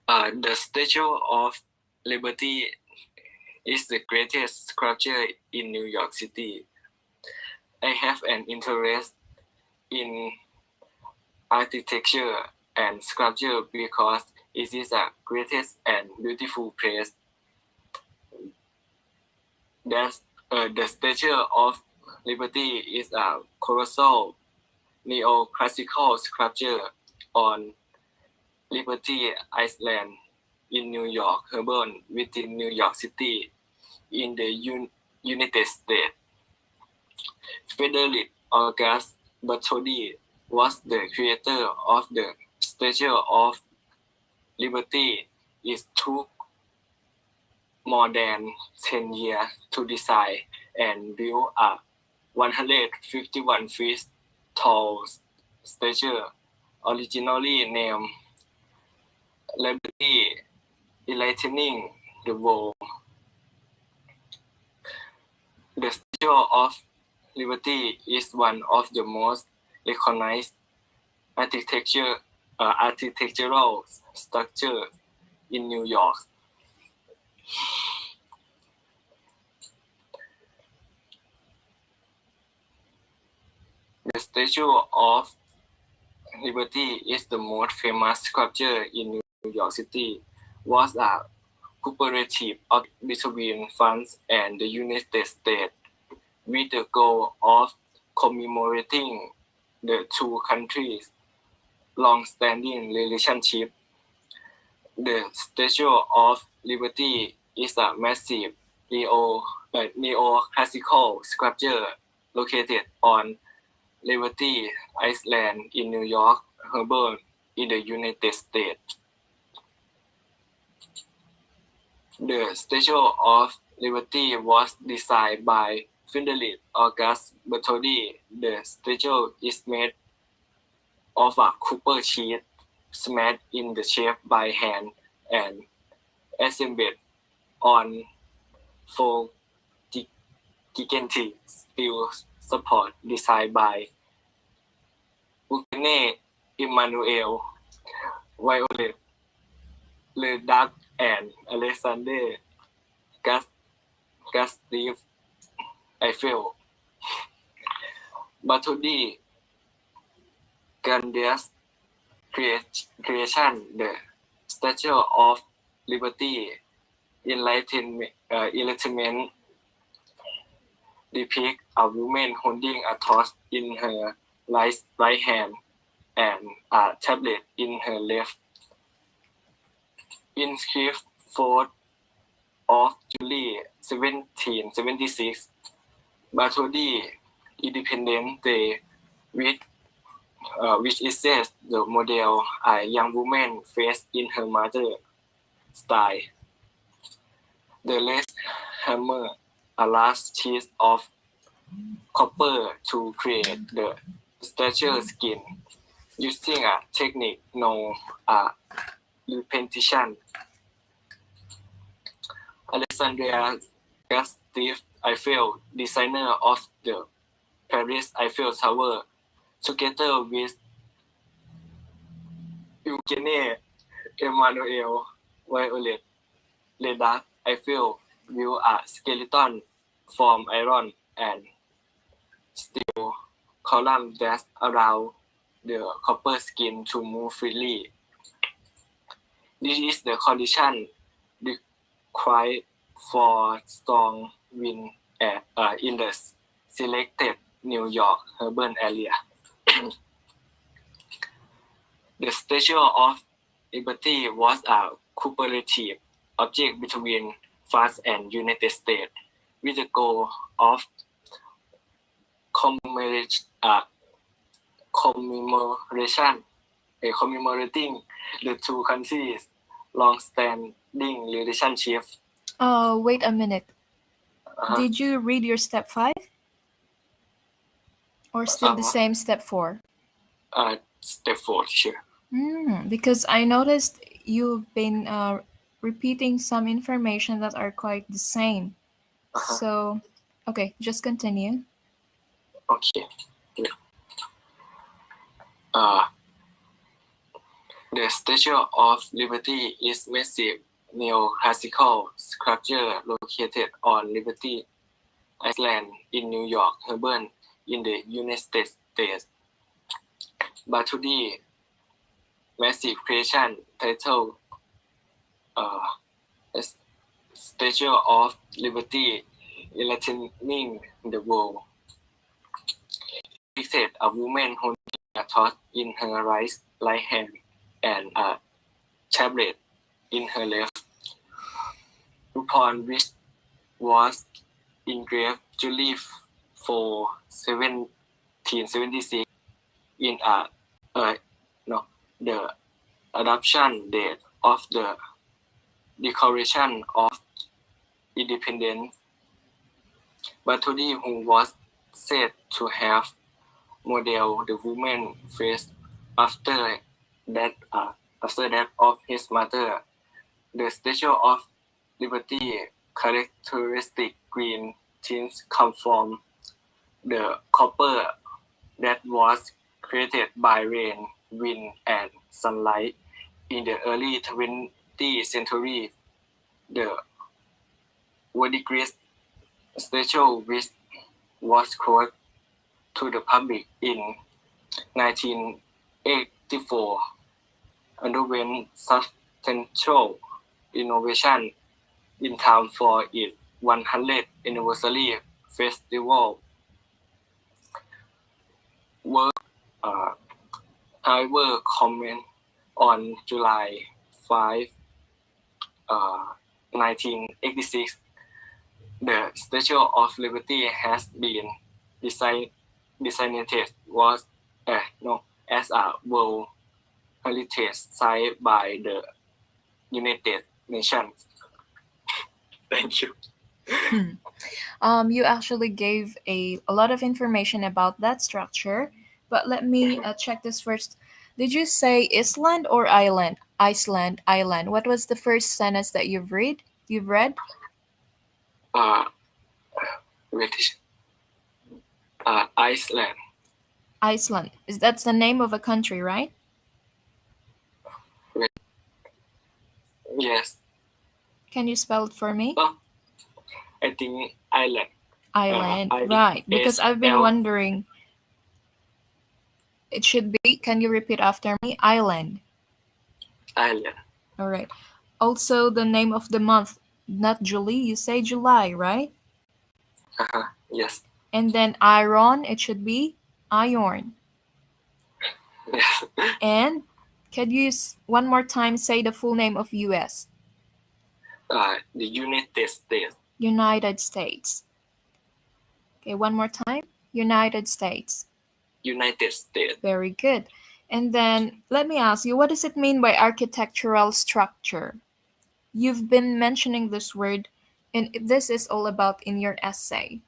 The Statue of Liberty is the greatest sculpture in New York City. I have an interest in architecture and sculpture because it is the greatest and beautiful place. The Statue of Liberty is a colossal neoclassical sculpture on Liberty Island in New York Harbor within New York City in the United States. Frederick August Bartholdi was the creator of the Statue of Liberty. It took more than 10 years to design and build a 151 feet tall statue, originally named Liberty, enlightening the world. The Statue of Liberty is one of the most recognized architectural structures in New York. The Statue of Liberty is the most famous sculpture in New York City. Was a cooperative between France and the United States with the goal of commemorating the two countries' long-standing relationship. The Statue of Liberty is a massive neo-classical sculpture located on Liberty Island in New York Harbor in the United States. The Statue of Liberty was designed by Frederick August Bartholdi. The statue is made of a copper sheet smashed in the shape by hand and assembled on four gigantic steel support designed by Eugene Emmanuel Violet Leduc and Alexander Gustave Eiffel. Bartholdi grandiose creation, the Statue of Liberty enlightenment depict a woman holding a torch in her right hand and a tablet in her left. Inscribed 4th of July 1776, Bartholdi Independence Day, which is says the model a young woman face in her mother style. The left hammer a large sheet of copper to create the statue skin using a technique known as repetition. Alexander Gustave Eiffel, designer of the Paris Eiffel Tower, together with Eugene Emmanuel Violet Leduc Eiffel, built a skeleton from iron and steel columns that allow the copper skin to move freely. This is the condition required for strong wind in the selected New York urban area. The Statue of Liberty was a cooperative object between France and United States with the goal of commemorating the two countries' long-standing relationship. Wait a minute. Did you read your step 5? Or still the same step 4? Step 4, sure. Because I noticed you've been repeating some information that are quite the same. So, okay, just continue. Okay. The Statue of Liberty is massive neoclassical structure located on Liberty Island in New York Harbor in the United States. Batudi massive creation titled Statue of Liberty enlightening the world. Depicted a woman holding a torch in her right hand and a tablet in her left, upon which was engraved July 4, 1776 in the adoption date of the Declaration of Independence. Bathory, who was said to have modeled the woman's face after that of his mother. The Statue of Liberty characteristic green tints come from the copper that was created by rain, wind, and sunlight in the early 20th century. The verdigris statue, which was closed to the public in 1984, underwent substantial innovation in time for its 100th anniversary festival. Work, however, comment on July 5, 1986, the Statue of Liberty has been designated as a World Heritage Site by the United Nations. Thank you. You actually gave a lot of information about that structure, but let me check this first. Did you say Island or island? Iceland, island. What was the first sentence that you've read? Iceland. Iceland. That's the name of a country, right? Yes. Can you spell it for me? I think island. Island, right. Because I've been wondering. It should be, can you repeat after me? Island. Island. All right. Also, the name of the month, not July, you say July, right? Yes. And then iron, it should be iron. Yes. And can you one more time say the full name of US? The United States. United States. Okay, one more time. United States. United States. Very good. And then let me ask you, what does it mean by architectural structure? You've been mentioning this word, and this is all about in your essay.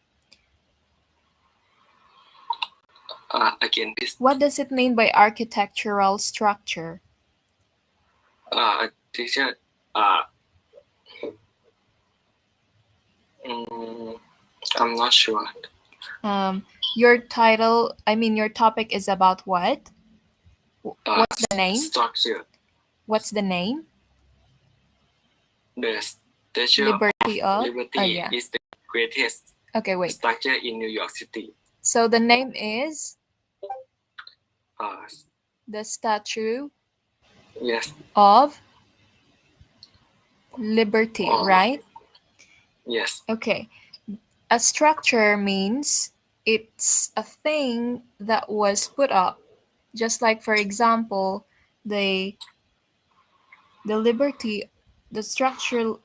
Again, this. What does it mean by architectural structure? Teacher, I'm not sure. Your topic is about what? What's the name? Structure. What's the name? The Statue Liberty of Liberty is the greatest structure in New York City. So the name is? The Statue of Liberty, right? Yes. Okay. A structure means it's a thing that was put up. Just like, for example, the structure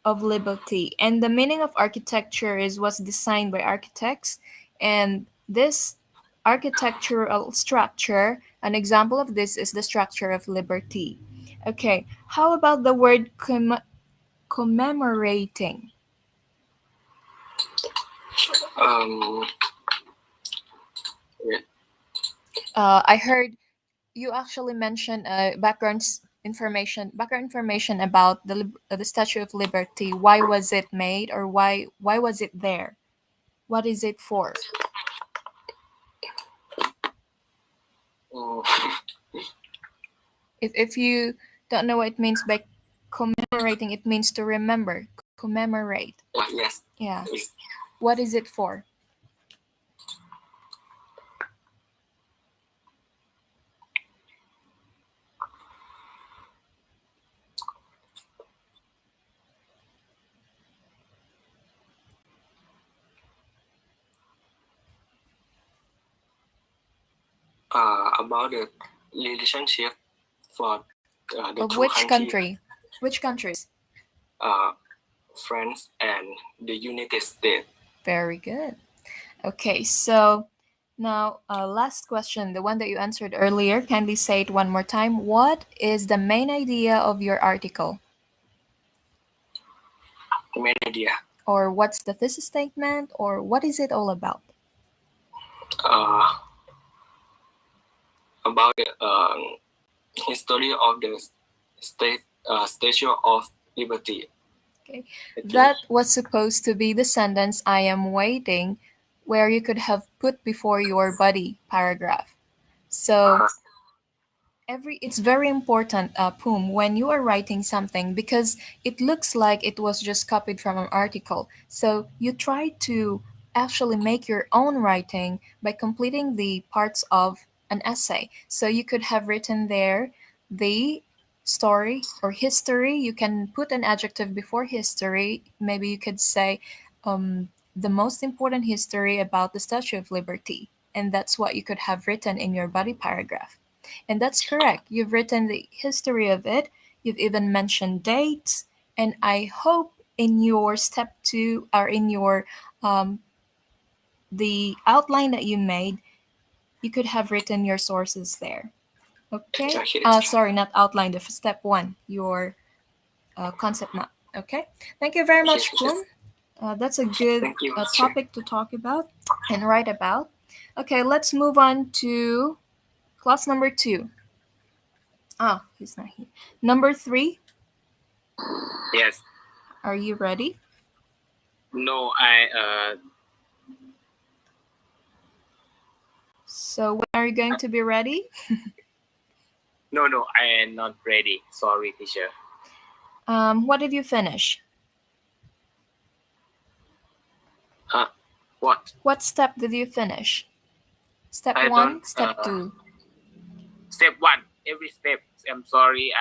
of liberty. And the meaning of architecture was designed by architects. And this architectural structure, an example of this is the structure of liberty. Okay, how about the word commemorating? I heard you actually mentioned background information about the Statue of Liberty. Why was it made, or why was it there? What is it for? If you don't know what it means by commemorating, it means to remember. Commemorate. Yes. Yeah. Yes. What is it for? About the relationship for the Of two which countries, country? Which countries? France and the United States. Very good. Okay, so now last question, the one that you answered earlier. Kindly say it one more time. What is the main idea of your article? Main idea. Or what's the thesis statement? Or what is it all about? About the history of the Statue of Liberty. Okay. That was supposed to be the sentence I am waiting, where you could have put before your body paragraph. So it's very important, Poom, when you are writing something, because it looks like it was just copied from an article. So you try to actually make your own writing by completing the parts of an essay. So you could have written there the story or history. You can put an adjective before history. Maybe you could say the most important history about the Statue of Liberty. And that's what you could have written in your body paragraph. And that's correct. You've written the history of it. You've even mentioned dates. And I hope in your step 2 or in your the outline that you made, you could have written your sources there. Okay. Sorry, not outline. The step 1, your concept map. Okay. Thank you very much, Poom. That's a good topic to talk about and write about. Okay, let's move on to class number 2. He's not here. Number 3. Yes. Are you ready? No, So when are you going to be ready? No, I am not ready. Sorry, teacher. What did you finish? Huh? What? What step did you finish? Step I 1, don't, step 2. Step 1. Every step. I'm sorry.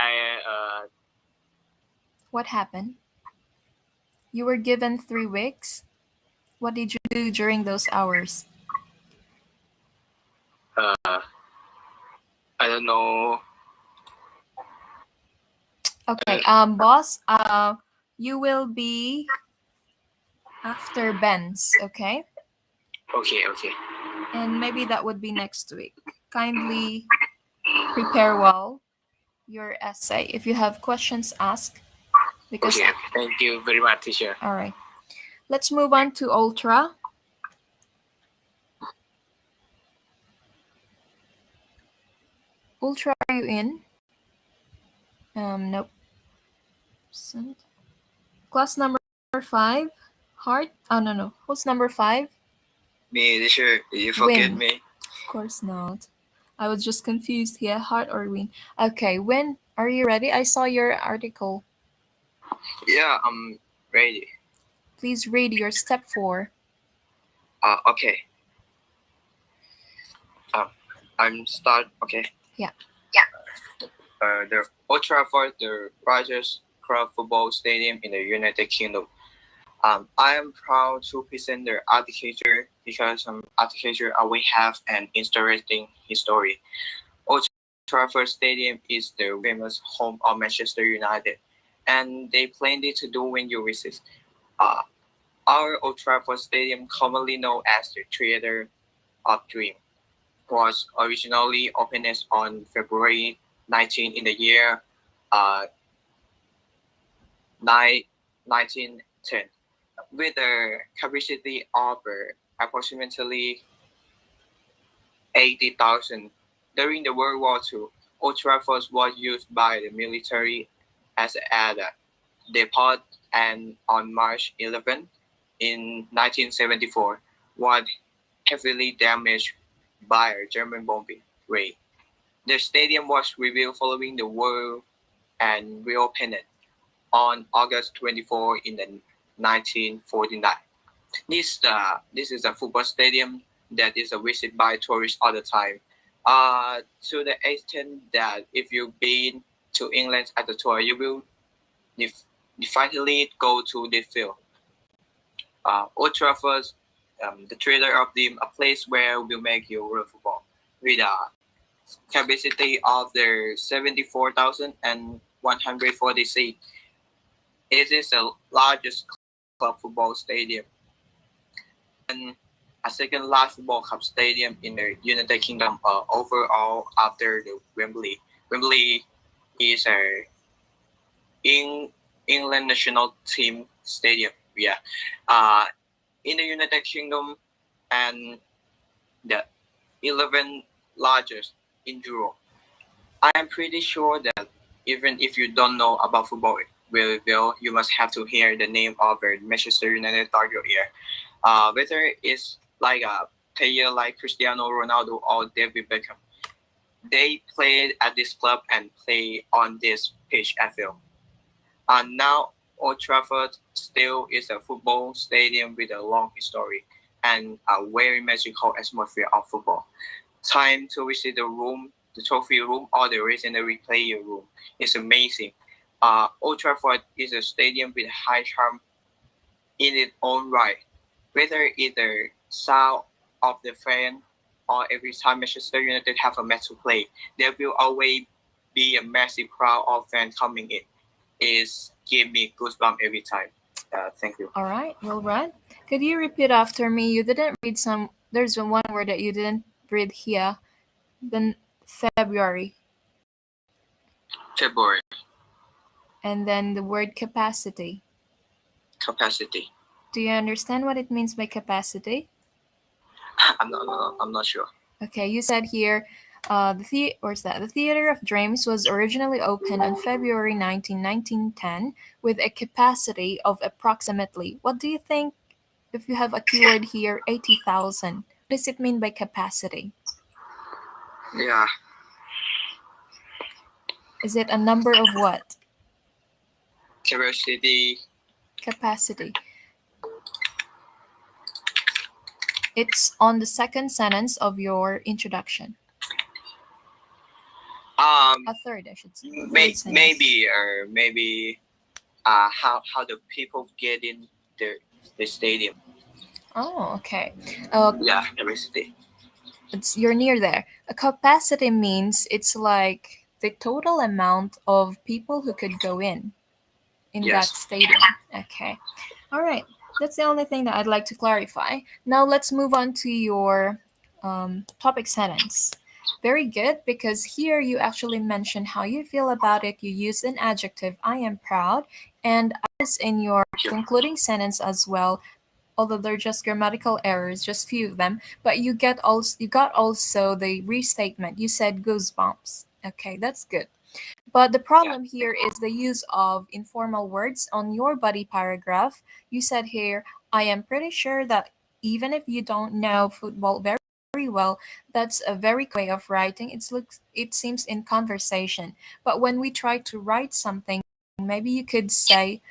What happened? You were given 3 weeks. What did you do during those hours? I don't know. Okay, boss, you will be after Ben's, okay? Okay. And maybe that would be next week. Kindly prepare well your essay. If you have questions, ask. Because Okay. Thank you very much, teacher. all right. Let's move on to Ultra. Ultra, are you in? Nope. Class number 5. Heart? Oh, no. Who's number 5? Me, teacher. You forget Win. me. Of course not. I was just confused here. Heart or Win? Okay, Win, are you ready? I saw your article. Yeah, I'm ready. Please read your step 4. Okay. I'm start. Okay. Yeah. The Old Trafford, the Rogers Club Football Stadium in the United Kingdom. I am proud to present the architecture because architecture we have an interesting history. Old Trafford Stadium is the famous home of Manchester United, and they planned it to do when you visit. Our Old Trafford Stadium, commonly known as the Theatre of Dream, was originally opened on February 19 in the year 1910, with a capacity of approximately 80,000. During the World War II, Old Trafford was used by the military as a depot, and on March 11 in 1974 was heavily damaged by a German bombing raid. The stadium was rebuilt following the war and reopened on August 24 in the 1949. This is a football stadium that is visited by tourists all the time. To the extent that if you've been to England at the tour, you will definitely go to the field. Old Trafford, the trailer of a place where we'll make your real football with a capacity of the 74,140 seats. It is the largest club football stadium and a second largest football club stadium in the United Kingdom overall after the Wembley. Wembley is a England national team stadium. Yeah, in the United Kingdom and the 11th largest in Europe. I am pretty sure that even if you don't know about football very well, you must have to hear the name of a Manchester United target here. Whether it's like a player like Cristiano Ronaldo or David Beckham, they played at this club and play on this pitch as well. And now Old Trafford still is a football stadium with a long history and a very magical atmosphere of football. Time to visit the trophy room, or the legendary player room is amazing. Old Trafford is a stadium with high charm in its own right. Whether it's the sound of the fan or every time Manchester United have a match to play, there will always be a massive crowd of fans coming in. It gives me goosebumps every time. Thank you. All right, well read. Could you repeat after me? You didn't read some. There's one word that you didn't read here. Then February, February. and then the word capacity. Capacity. Do you understand what it means by capacity? I'm not sure. Okay, you said here, the Theater of Dreams was originally opened on February 19, 1910, with a capacity of approximately. What do you think? If you have a keyword here, 80,000. What does it mean by capacity? Yeah. Is it a number of what? Capacity. Capacity. It's on the second sentence of your introduction. A third, I should say. Maybe how the people get in the stadium. Oh, okay. Yeah, capacity. You're near there. A capacity means it's like the total amount of people who could go in Yes. that stadium. Okay. All right. That's the only thing that I'd like to clarify. Now let's move on to your topic sentence. Very good, because here you actually mention how you feel about it. You use an adjective, I am proud, and as in your concluding sentence as well, although they're just grammatical errors, just few of them, but you got also the restatement. You said goosebumps. Okay, that's good. But the problem here is the use of informal words on your body paragraph. You said here, I am pretty sure that even if you don't know football very well, that's a very way of writing. It seems in conversation. But when we try to write something, maybe you could say,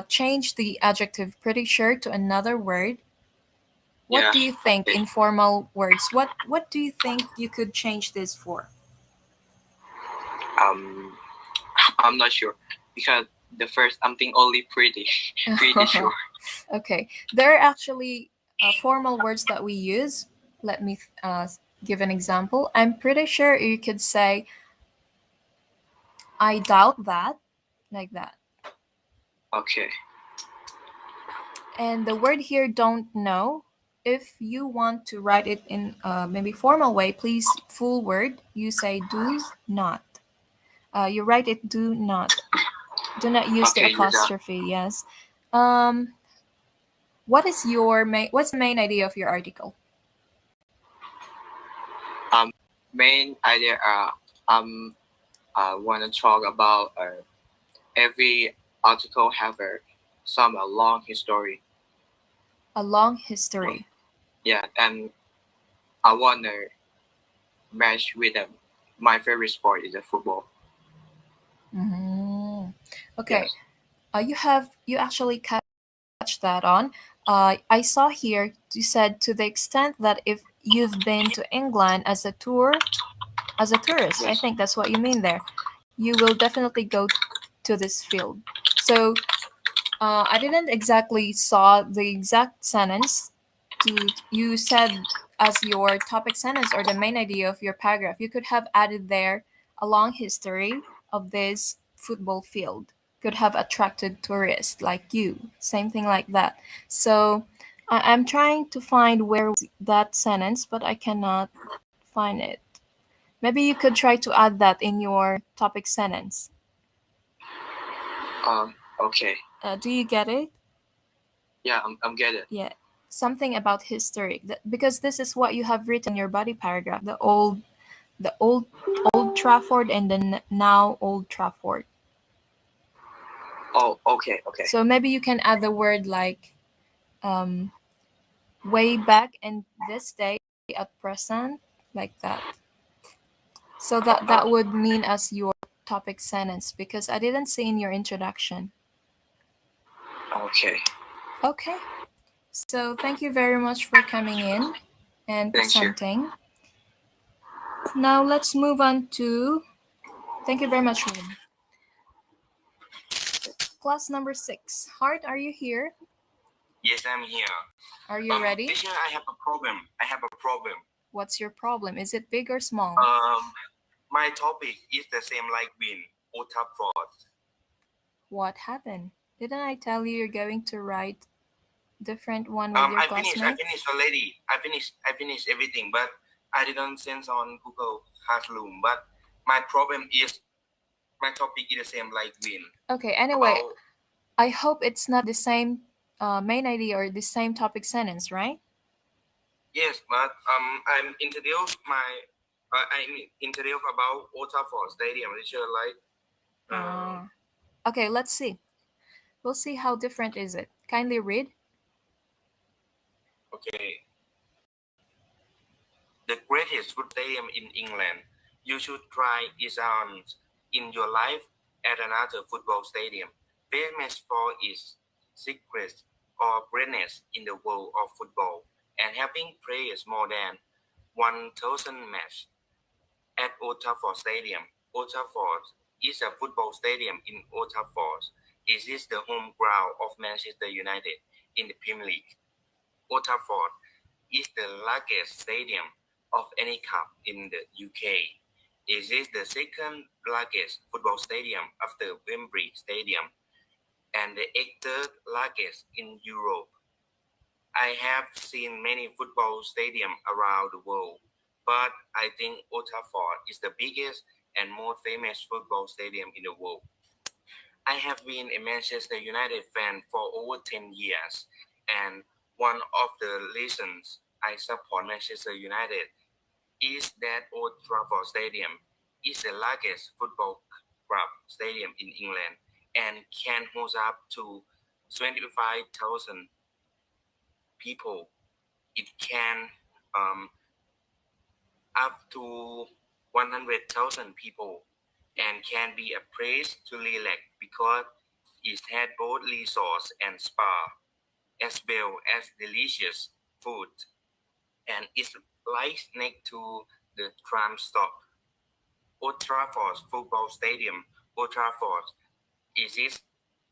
change the adjective pretty sure to another word. What do you think, informal words? What do you think you could change this for? I'm not sure, because the first I'm thinking only pretty sure. Okay, there are actually formal words that we use. Let me give an example. I'm pretty sure you could say, I doubt that, like that. Okay. And the word here, don't know. If you want to write it in maybe formal way, please full word. You say do not. You write it do not. Do not use the apostrophe. Yes. What's the main idea of your article? Main idea. I want to talk about every article have a long history. A long history. Yeah, and I want to match with them my favorite sport is the football. Mhm. Okay. Yes. You actually catch that on. I saw here you said to the extent that if you've been to England as a tourist, I Yes. think that's what you mean there. You will definitely go to this field. So I didn't exactly saw the exact sentence. You said as your topic sentence or the main idea of your paragraph, you could have added there a long history of this football field could have attracted tourists like you. Same thing like that. So I'm trying to find where that sentence, but I cannot find it. Maybe you could try to add that in your topic sentence. Okay. Do you get it? Yeah, I'm get it. Yeah, something about history. Because this is what you have written in your body paragraph. The old Trafford and the now Old Trafford. Oh, okay, okay. So maybe you can add the word like um, way back in this day at present, like that. So that would mean as your topic sentence because I didn't see in your introduction. Okay. Okay. So thank you very much for coming in and Thank you. presenting. Now let's move on to. Thank you very much, William. Class number 6. Hart, are you here? Yes, I'm here. Are you ready? Teacher, I have a problem. What's your problem? Is it big or small? My topic is the same like Win or Tapford. What happened? Didn't I tell you you're going to write different one with your classmates? I finished already. I finished everything, but I didn't send on Google Classroom. But my problem is my topic is the same like Win. Okay, anyway, About, I hope it's not the same main idea or the same topic sentence, right? yes, but I'm introduced about Old Trafford Stadium. Teacher like Okay, let's see. We'll see how different is it. Kindly read. okay. The greatest football stadium in England. You should try it on in your life at another football stadium, famous for its secrets or greatness in the world of football, and having players more than 1,000 matches at Old Trafford Stadium. Old Trafford is a football stadium in Old Trafford. It is the home ground of Manchester United in the Premier League. Old Trafford is the largest stadium of any club in the UK. It is the second largest football stadium after Wembley Stadium and the third largest in Europe. I have seen many football stadiums around the world, but I think Old Trafford is the biggest and most famous football stadium in the world. I have been a Manchester United fan for over 10 years, and one of the reasons I support Manchester United is that Old Trafford Stadium is the largest football club stadium in England and can host up to 25,000 people. It can up to 100,000 people and can be a place to relax because it has both resorts and spa as well as delicious food and is right next to the tram stop. Old Trafford Football Stadium. Old Trafford is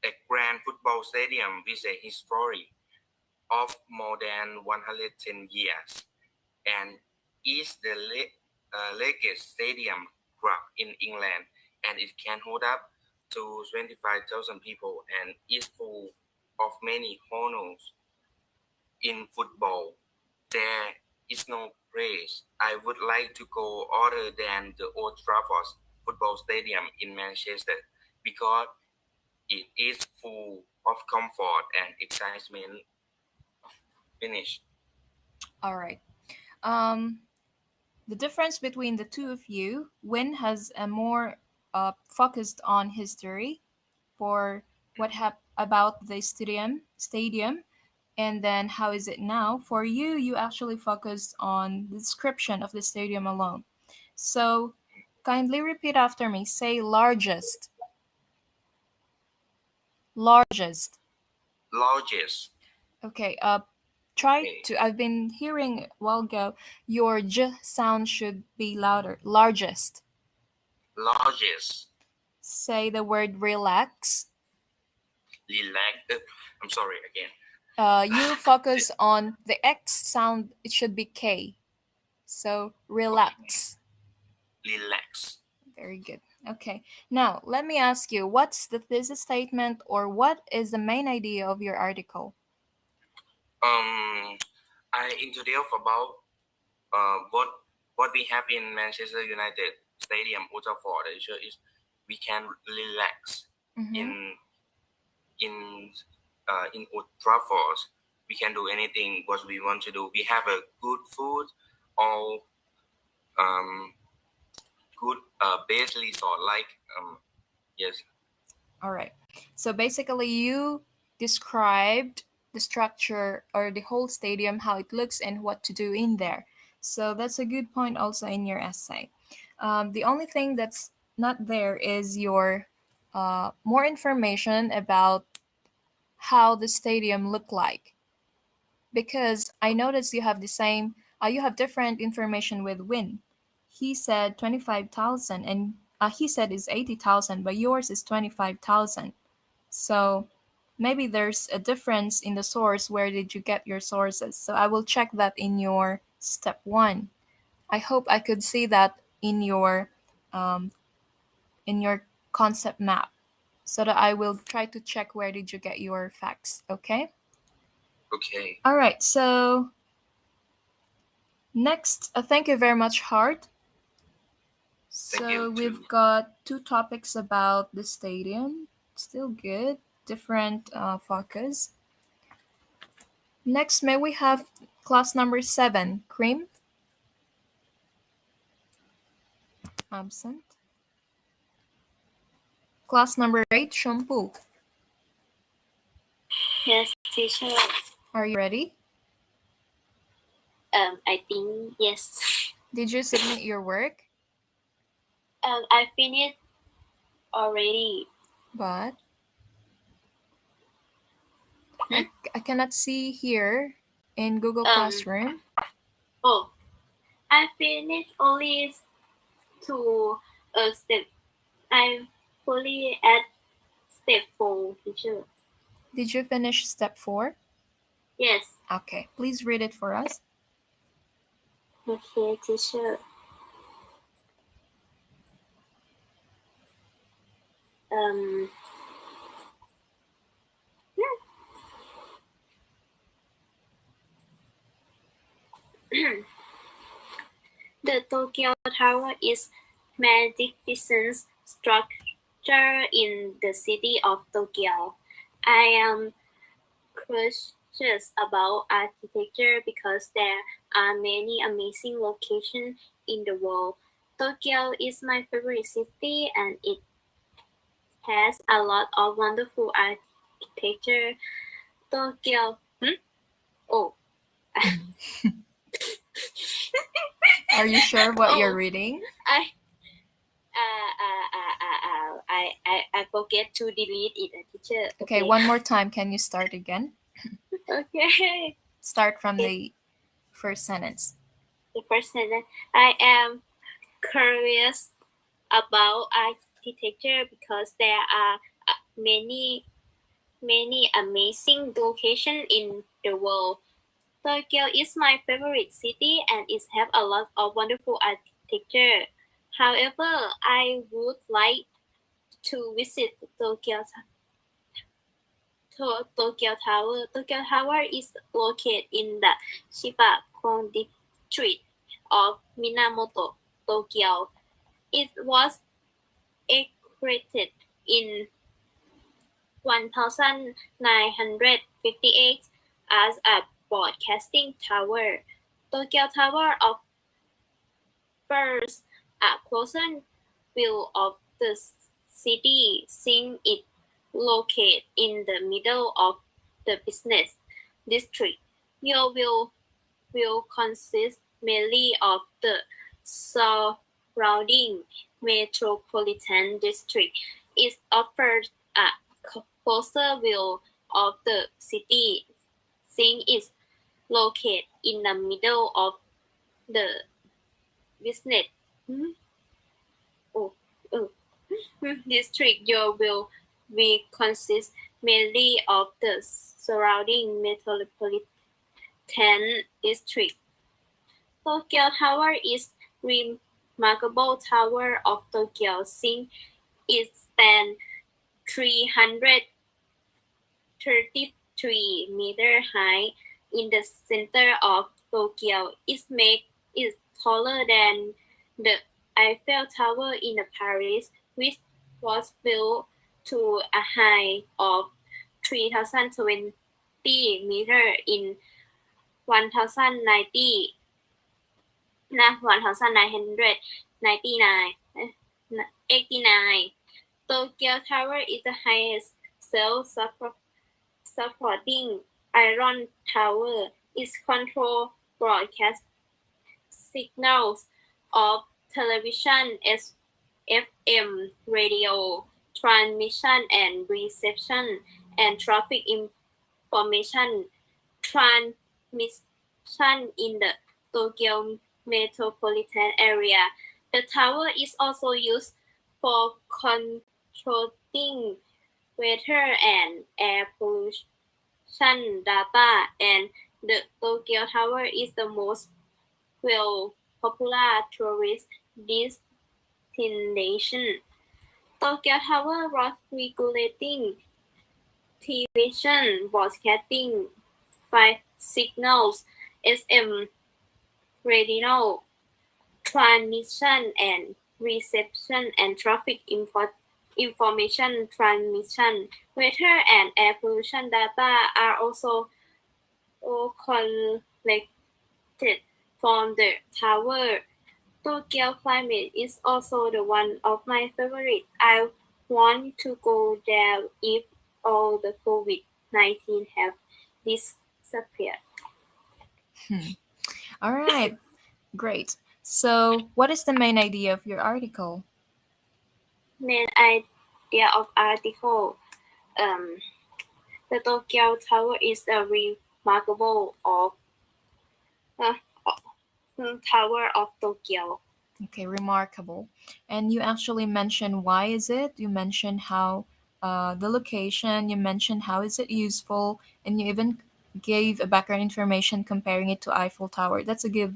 a grand football stadium with a history of more than 110 years and is the largest stadium club in England, and it can hold up to 25,000 people and is full of many honors in football. There is no place I would like to go other than the Old Trafford Football Stadium in Manchester because it is full of comfort and excitement. Finish. All right. Um, the difference between the two of you, Win has a more focused on history for what about the stadium, and then how is it now. For you, you actually focused on the description of the stadium alone. So Kindly repeat after me. Say largest. Largest. Largest. Okay. Try Okay. to. I've been hearing a while ago. Your j sound should be louder. Largest. Largest. Say the word relax. Relax. I'm sorry again. You focus on the X sound. It should be K. So relax. Relax. Very good. Okay. Now, let me ask you, what's the thesis statement or what is the main idea of your article? I introduce about what we have in Manchester United Stadium, Old Trafford. Is we can relax Mm-hmm. in Old Trafford. We can do anything what we want to do. We have a good food or good base resort yes. All right. So basically, you described the structure or the whole stadium, how it looks, and what to do in there. So that's a good point also in your essay. The only thing that's not there is your more information about how the stadium looked like. Because I noticed you have the same, you have different information with Win. He said 25,000 and he said it's 80,000, but yours is 25,000. So maybe there's a difference in the source. Where did you get your sources? So I will check that in your step one. I hope I could see that um, in your concept map, so that I will try to check where did you get your facts. Okay. Okay. All right. So next, thank you very much, Hart. Thank you So too. we've got two topics about the stadium. Still good. Different focus. Next, may we have class number 7, Cream? Absent. Class number 8, Chompoo. Yes, teacher. Are you ready? I think yes. Did you submit your work? I finished already. But I cannot see here in Google Classroom. Oh, I finished only to a step. I'm fully at step 4, teacher. Did you finish step 4? Yes. Okay, please read it for us. Okay, teacher. Um. The Tokyo Tower is magnificent structure in the city of Tokyo. I am curious about architecture because there are many amazing locations in the world. Tokyo is my favorite city and it has a lot of wonderful architecture. Tokyo. Oh. Are you sure what you're reading? I forget to delete it, teacher. Okay, one more time. Can you start again? Okay. Start from the first sentence. The first sentence. I am curious about architecture because there are many amazing locations in the world. Tokyo is my favorite city and it has a lot of wonderful architecture. However, I would like to visit Tokyo Tower. Tokyo Tower is located in the Shiba-kon district of Minamoto, Tokyo. It was erected in 1958 as a broadcasting tower. Tokyo Tower offers a closer view of the city since it located in the middle of the business district. Your view will consist mainly of the surrounding Metropolitan District. It offers a closer view of the city, since it's located in the middle of the business oh, oh, district. You will be consist mainly of the surrounding metropolitan district. Tokyo Tower is remarkable tower of Tokyo, since it stands 333 meters high in the center of Tokyo. It makes it taller than the Eiffel Tower in Paris, which was built to a height of 3,020 meters in 1,090 1999. 89. Tokyo Tower is the highest self-supporting iron tower. It controls broadcast signals of television, FM, radio, transmission and reception, and traffic information transmission in the Tokyo metropolitan area. The tower is also used for controlling weather and air pollution data, and the Tokyo Tower is the most popular tourist destination. Tokyo Tower was regulating television broadcasting, five signals, SM, radio, transmission and reception, and traffic information transmission. Weather and air pollution data are also collected from the tower. Tokyo climate is also the one of my favorite. I want to go there if all the COVID-19 have disappeared. All right, great. So, what is the main idea of your article? Main idea of article. The Tokyo Tower is a remarkable tower of Tokyo. Okay, remarkable. And you actually mentioned why is it? You mentioned how the location. You mentioned how is it useful, and you even gave a background information comparing it to Eiffel Tower. That's a good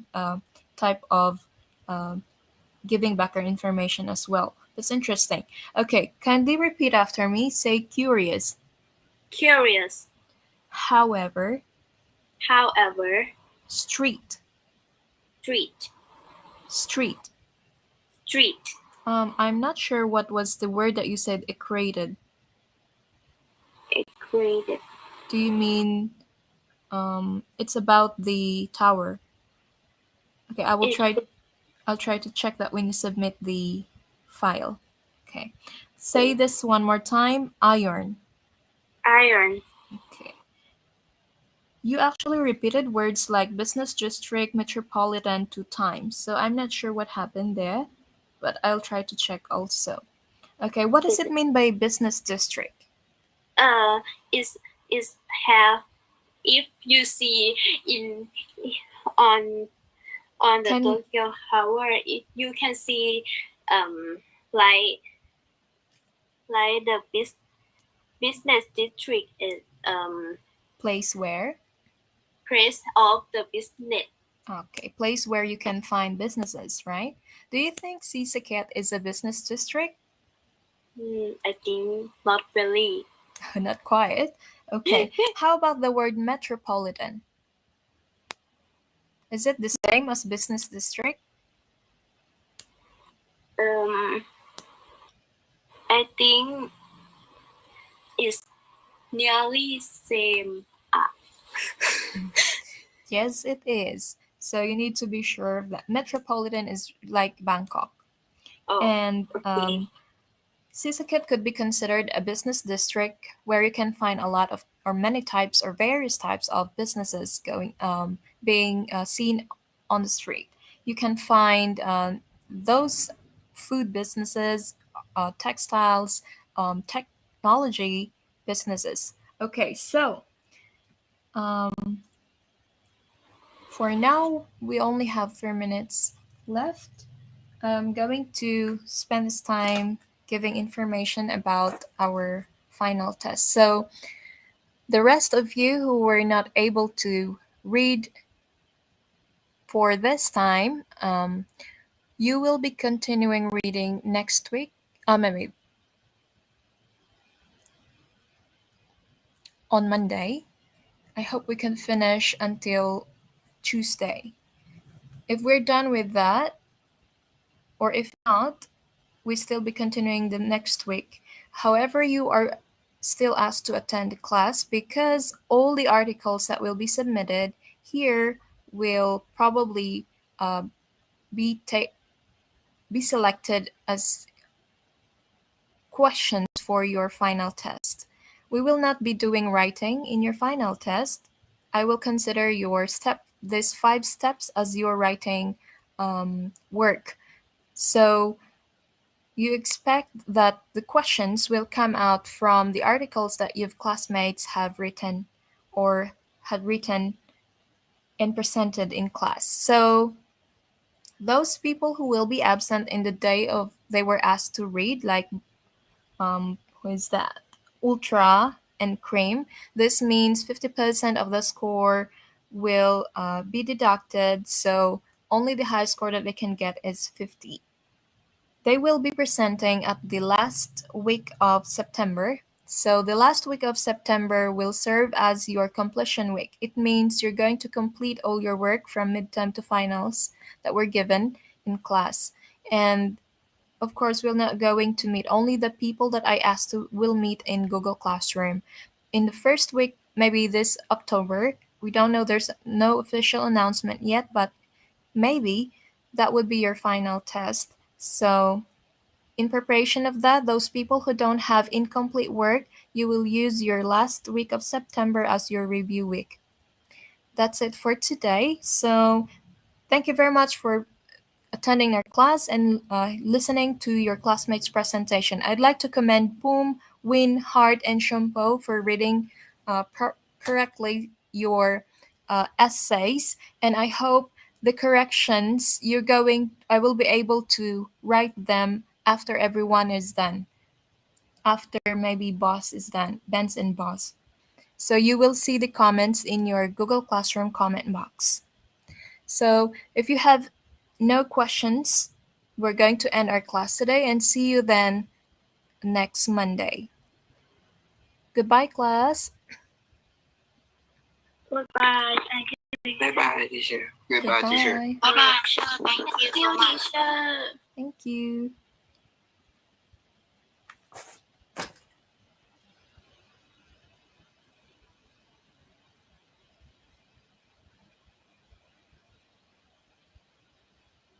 type of uh, giving background information as well. That's interesting. Okay, kindly repeat after me. Say curious. Curious. However, street, street. street. Street. I'm not sure what was the word that you said equated. Equated. Do you mean it's about the tower? Okay, I'll try to check that when you submit the file. Okay. Say this one more time. Iron. Iron. Okay. You actually repeated words like business district, metropolitan 2 times. So I'm not sure what happened there, but I'll try to check also. Okay, what does it mean by business district? Is have if you see on the Tokyo Tower, you can see like the business district is place where? Place of the business. Okay, place where you can find businesses, right? Do you think Sisaket is a business district? I think not really. Not quite. Okay. How about the word metropolitan? Is it the same as business district? I think it's nearly same. Yes, it is. So you need to be sure of that. Metropolitan is like Bangkok. And Sisaket could be considered a business district where you can find a lot of or many types or various types of businesses being seen on the street. You can find those food businesses, textiles, technology businesses. Okay, so for now, we only have 3 minutes left. I'm going to spend this time giving information about our final test. So, the rest of you who were not able to read for this time, you will be continuing reading next week. Maybe on Monday. I hope we can finish until Tuesday. If we're done with that, or if not, we still be continuing the next week. However, you are still asked to attend the class because all the articles that will be submitted here will probably be selected as questions for your final test. We will not be doing writing in your final test. I will consider these 5 steps as your writing work. So you expect that the questions will come out from the articles that your classmates have written or had written and presented in class. So those people who will be absent in the day of they were asked to read, like who is that? Ultra and Cream. This means 50% of the score will be deducted, so only the high score that they can get is 50. They will be presenting at the last week of September. So the last week of September will serve as your completion week. It means you're going to complete all your work from midterm to finals that were given in class. And of course, we're not going to meet. Only the people that I asked to will meet in Google Classroom. In the first week, maybe this October, we don't know, there's no official announcement yet, but maybe that would be your final test. So in preparation of that, those people who don't have incomplete work, you will use your last week of September as your review week. That's it for today. So thank you very much for attending our class and listening to your classmates' presentation. I'd like to commend Poom, Win, Hart, and Chompoo for reading correctly your essays, and I hope the corrections I will be able to write them after everyone is done. After maybe boss is done, Ben's and boss. So you will see the comments in your Google Classroom comment box. So if you have no questions, we're going to end our class today and see you then next Monday. Goodbye, class. Goodbye. Thank you. Bye bye, teacher. Goodbye, teacher. Bye bye. Thank you so much. Thank you.